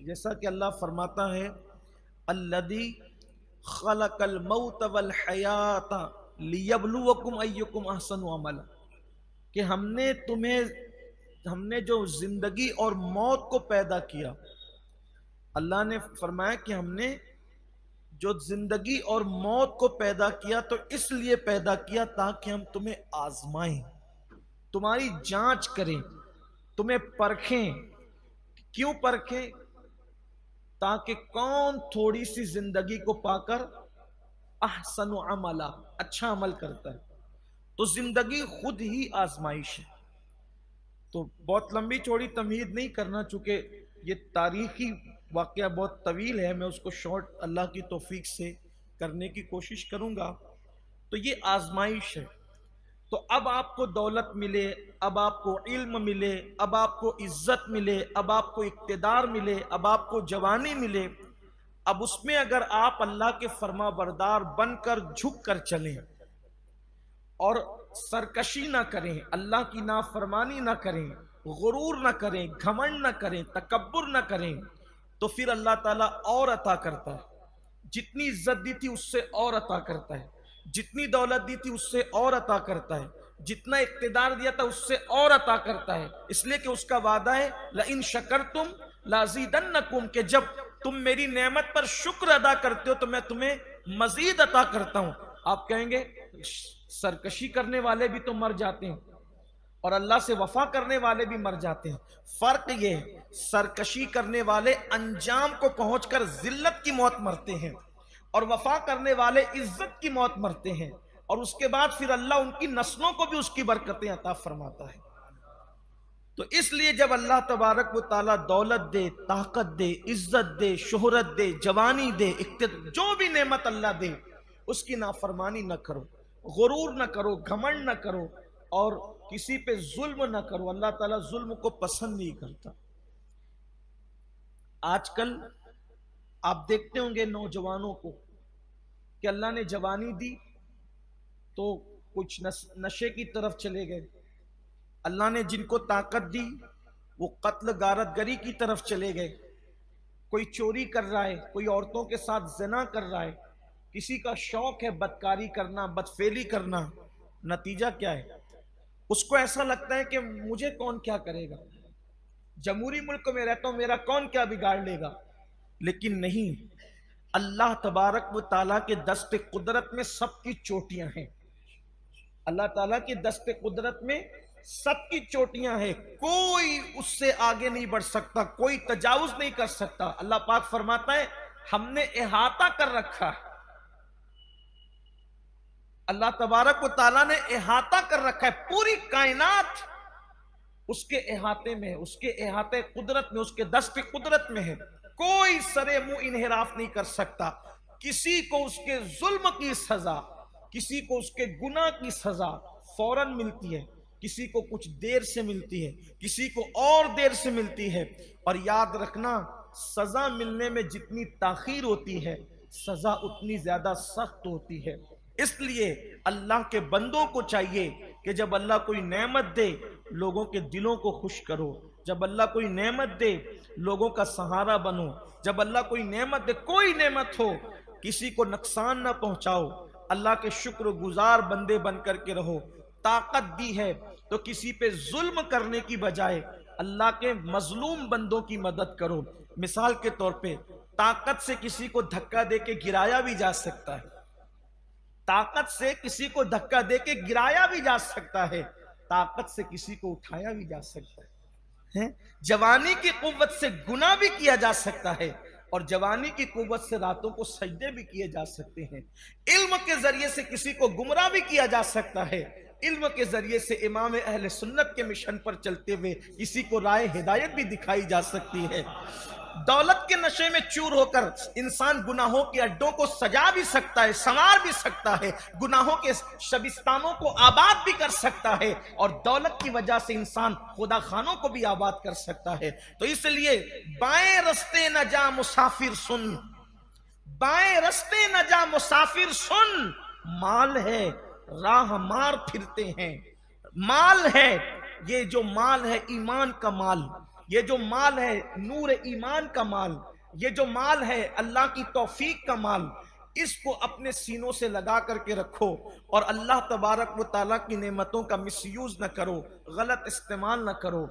جیسا کہ اللہ فرماتا ہے الذی خلق الموت والحیات لیبلوکم ایکم احسن عملا، کہ ہم نے جو زندگی اور موت کو پیدا کیا، اللہ نے فرمایا کہ ہم نے جو زندگی اور موت کو پیدا کیا تو اس لیے پیدا کیا تاکہ ہم تمہیں آزمائیں، تمہاری جانچ کریں، تمہیں پرکھیں۔ کیوں پرکھیں؟ تاکہ کون تھوڑی سی زندگی کو پا کر احسن عملا، اچھا عمل کرتا ہے۔ تو زندگی خود ہی آزمائش ہے۔ تو بہت لمبی چوڑی تمہید نہیں کرنا، چونکہ یہ تاریخی واقعہ بہت طویل ہے، میں اس کو شارٹ اللہ کی توفیق سے کرنے کی کوشش کروں گا۔ تو یہ آزمائش ہے۔ تو اب آپ کو دولت ملے، اب آپ کو علم ملے، اب آپ کو عزت ملے، اب آپ کو اقتدار ملے، اب آپ کو جوانی ملے، اب اس میں اگر آپ اللہ کے فرما بردار بن کر جھک کر چلیں اور سرکشی نہ کریں، اللہ کی نافرمانی نہ کریں، غرور نہ کریں، گھمنڈ نہ کریں، تکبر نہ کریں، تو پھر اللہ تعالیٰ اور عطا کرتا ہے۔ جتنی عزت دی تھی اس سے اور عطا کرتا ہے، جتنی دولت دی تھی اس سے اور عطا کرتا ہے، جتنا اقتدار دیا تھا اس سے اور عطا کرتا ہے، اس لیے کہ اس کا وعدہ ہے لئن شکرتم لازیدنکم، کہ جب تم میری نعمت پر شکر ادا کرتے ہو تو میں تمہیں مزید عطا کرتا ہوں۔ آپ کہیں گے سرکشی کرنے والے بھی تو مر جاتے ہیں اور اللہ سے وفا کرنے والے بھی مر جاتے ہیں۔ فرق یہ ہے، سرکشی کرنے والے انجام کو پہنچ کر ذلت کی موت مرتے ہیں، اور وفا کرنے والے عزت کی موت مرتے ہیں، اور اس کے بعد پھر اللہ ان کی نسلوں کو بھی اس کی برکتیں عطا فرماتا ہے۔ تو اس لیے جب اللہ تبارک و تعالیٰ دولت دے، طاقت دے، عزت دے، شہرت دے، جوانی دے، جو بھی نعمت اللہ دے، اس کی نافرمانی نہ کرو، غرور نہ کرو، گھمنڈ نہ کرو، اور کسی پہ ظلم نہ کرو۔ اللہ تعالیٰ ظلم کو پسند نہیں کرتا۔ آج کل آپ دیکھتے ہوں گے نوجوانوں کو کہ اللہ نے جوانی دی تو کچھ نشے کی طرف چلے گئے، اللہ نے جن کو طاقت دی وہ قتل غارت گری کی طرف چلے گئے، کوئی چوری کر رہا ہے، کوئی عورتوں کے ساتھ زنا کر رہا ہے، کسی کا شوق ہے بدکاری کرنا، بدفعلی کرنا۔ نتیجہ کیا ہے؟ اس کو ایسا لگتا ہے کہ مجھے کون کیا کرے گا، جمہوری ملک میں رہتا ہوں، میرا کون کیا بگاڑ لے گا۔ لیکن نہیں، اللہ تبارک و تعالیٰ کے دست قدرت میں سب کی چوٹیاں ہیں، اللہ تعالیٰ کے دست قدرت میں سب کی چوٹیاں ہیں، کوئی اس سے آگے نہیں بڑھ سکتا، کوئی تجاوز نہیں کر سکتا۔ اللہ پاک فرماتا ہے ہم نے احاطہ کر رکھا ہے، اللہ تبارک و تعالیٰ نے احاطہ کر رکھا ہے، پوری کائنات اس کے احاطے میں، اس کے احاطے قدرت میں، اس کے دست قدرت میں ہے، کوئی سرے منہ انحراف نہیں کر سکتا۔ کسی کو اس کے ظلم کی سزا، کسی کو اس کے گناہ کی سزا فوراً ملتی ہے، کسی کو کچھ دیر سے ملتی ہے، کسی کو اور دیر سے ملتی ہے۔ اور یاد رکھنا، سزا ملنے میں جتنی تاخیر ہوتی ہے سزا اتنی زیادہ سخت ہوتی ہے۔ اس لیے اللہ کے بندوں کو چاہیے کہ جب اللہ کوئی نعمت دے لوگوں کے دلوں کو خوش کرو، جب اللہ کوئی نعمت دے لوگوں کا سہارا بنو، جب اللہ کوئی نعمت دے، کوئی نعمت ہو، کسی کو نقصان نہ پہنچاؤ، اللہ کے شکر گزار بندے بن کر کے رہو۔ طاقت دی ہے تو کسی پہ ظلم کرنے کی بجائے اللہ کے مظلوم بندوں کی مدد کرو۔ مثال کے طور پہ طاقت سے کسی کو دھکا دے کے گرایا بھی جا سکتا ہے، طاقت سے کسی کو دھکا دے کے گرایا بھی جا سکتا ہے، طاقت سے کسی کو اٹھایا بھی جا سکتا ہے، جوانی کی قوت سے گناہ بھی کیا جا سکتا ہے، اور جوانی کی قوت سے راتوں کو سجدے بھی کیے جا سکتے ہیں۔ علم کے ذریعے سے کسی کو گمراہ بھی کیا جا سکتا ہے، علم کے ذریعے سے امام اہل سنت کے مشن پر چلتے ہوئے کسی کو رائے ہدایت بھی دکھائی جا سکتی ہے۔ دولت کے نشے میں چور ہو کر انسان گناہوں کے اڈوں کو سجا بھی سکتا ہے، سنوار بھی سکتا ہے، گناہوں کے شبستانوں کو آباد بھی کر سکتا ہے، اور دولت کی وجہ سے انسان خدا خانوں کو بھی آباد کر سکتا ہے۔ تو اس لیے بائیں رستے نہ جا مسافر سن، بائیں رستے نہ جا مسافر سن، مال ہے راہ مار پھرتے ہیں، مال ہے، یہ جو مال ہے ایمان کا مال، یہ جو مال ہے نور ایمان کا مال، یہ جو مال ہے اللہ کی توفیق کا مال، اس کو اپنے سینوں سے لگا کر کے رکھو اور اللہ تبارک و تعالیٰ کی نعمتوں کا مس یوز نہ کرو، غلط استعمال نہ کرو۔